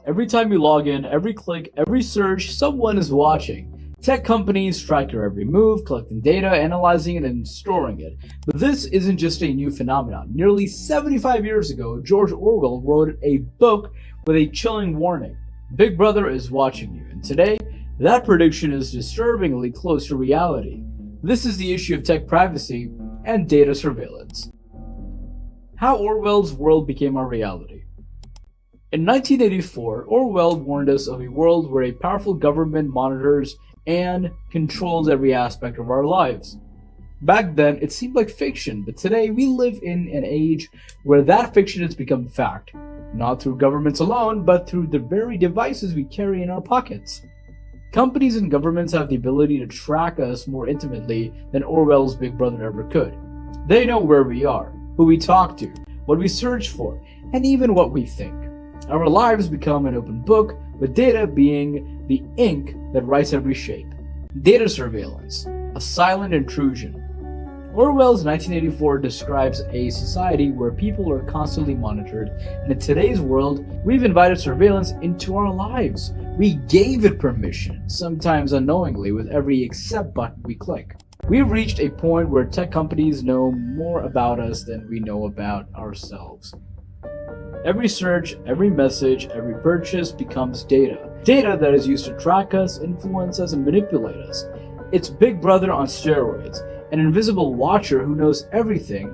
Every time you log in, every click, every search, someone is watching. Tech companies track your every move, collecting data, analyzing it, and storing it. But this isn't just a new phenomenon. Nearly 75 years ago, George Orwell wrote a book with a chilling warning. Big Brother is watching you. And today, that prediction is disturbingly close to reality. This is the issue of tech privacy and data surveillance. How Orwell's world became our reality. In 1984, Orwell warned us of a world where a powerful government monitors and controls every aspect of our lives. Back then, it seemed like fiction, but today we live in an age where that fiction has become fact, not through governments alone, but through the very devices we carry in our pockets. Companies and governments have the ability to track us more intimately than Orwell's Big Brother ever could. They know where we are, who we talk to, what we search for, and even what we think. Our lives become an open book, with data being the ink that writes every shape. Data surveillance, a silent intrusion. Orwell's 1984 describes a society where people are constantly monitored, and in today's world, we've invited surveillance into our lives. We gave it permission, sometimes unknowingly, with every accept button we click. We've reached a point where tech companies know more about us than we know about ourselves. Every search, every message, every purchase becomes data. Data that is used to track us, influence us, and manipulate us. It's Big Brother on steroids, an invisible watcher who knows everything,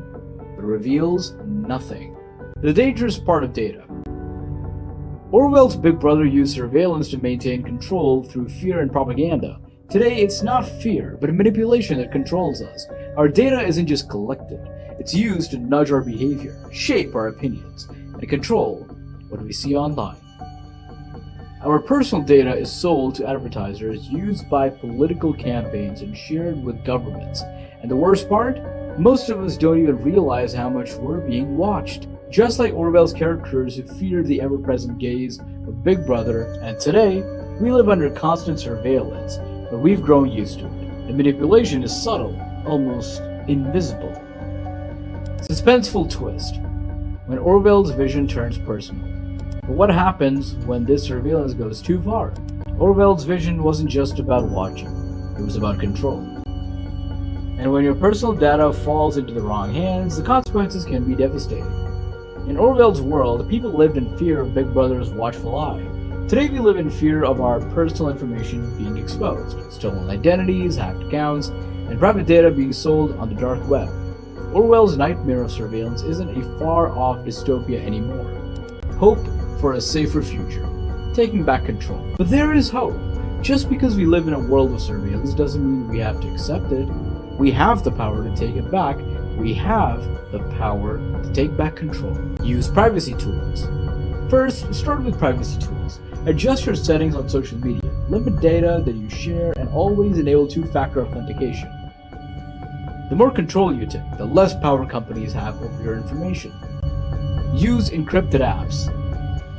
but reveals nothing. The dangerous part of data. Orwell's Big Brother used surveillance to maintain control through fear and propaganda. Today, it's not fear, but manipulation that controls us. Our data isn't just collected. It's used to nudge our behavior, shape our opinions, and control what we see online. Our personal data is sold to advertisers, used by political campaigns, and shared with governments. And the worst part? Most of us don't even realize how much we're being watched. Just like Orwell's characters who feared the ever-present gaze of Big Brother, and today, we live under constant surveillance, but we've grown used to it. The manipulation is subtle, almost invisible. Suspenseful twist. When Orwell's vision turns personal. But what happens when this surveillance goes too far? Orwell's vision wasn't just about watching, it was about control. And when your personal data falls into the wrong hands, the consequences can be devastating. In Orwell's world, people lived in fear of Big Brother's watchful eye. Today we live in fear of our personal information being exposed, stolen identities, hacked accounts, and private data being sold on the dark web. Orwell's nightmare of surveillance isn't a far-off dystopia anymore. Hope for a safer future, taking back control. But there is hope. Just because we live in a world of surveillance doesn't mean we have to accept it. We have the power to take it back. We have the power to take back control. Use privacy tools. First, start with privacy tools. Adjust your settings on social media. Limit data that you share and always enable two-factor authentication. The more control you take, the less power companies have over your information. Use encrypted apps.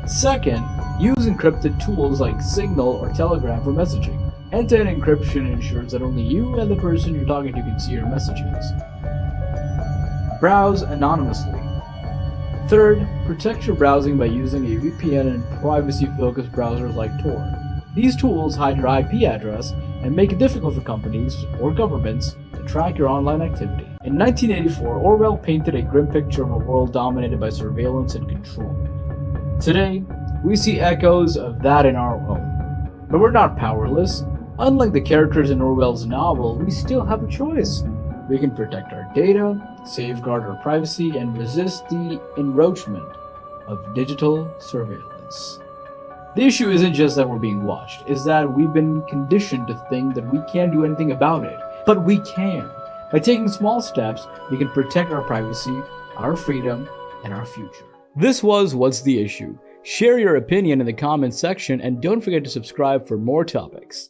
Second, use encrypted tools like Signal or Telegram for messaging. End-to-end encryption ensures that only you and the person you're talking to can see your messages. Browse anonymously. Third, protect your browsing by using a VPN and privacy-focused browsers like Tor. These tools hide your IP address and make it difficult for companies or governments to track your online activity. In 1984, Orwell painted a grim picture of a world dominated by surveillance and control. Today, we see echoes of that in our own. But we're not powerless. Unlike the characters in Orwell's novel, we still have a choice. We can protect our data, safeguard our privacy, and resist the encroachment of digital surveillance. The issue isn't just that we're being watched, it's that we've been conditioned to think that we can't do anything about it. But we can. By taking small steps, we can protect our privacy, our freedom, and our future. This was What's the Issue? Share your opinion in the comments section and don't forget to subscribe for more topics.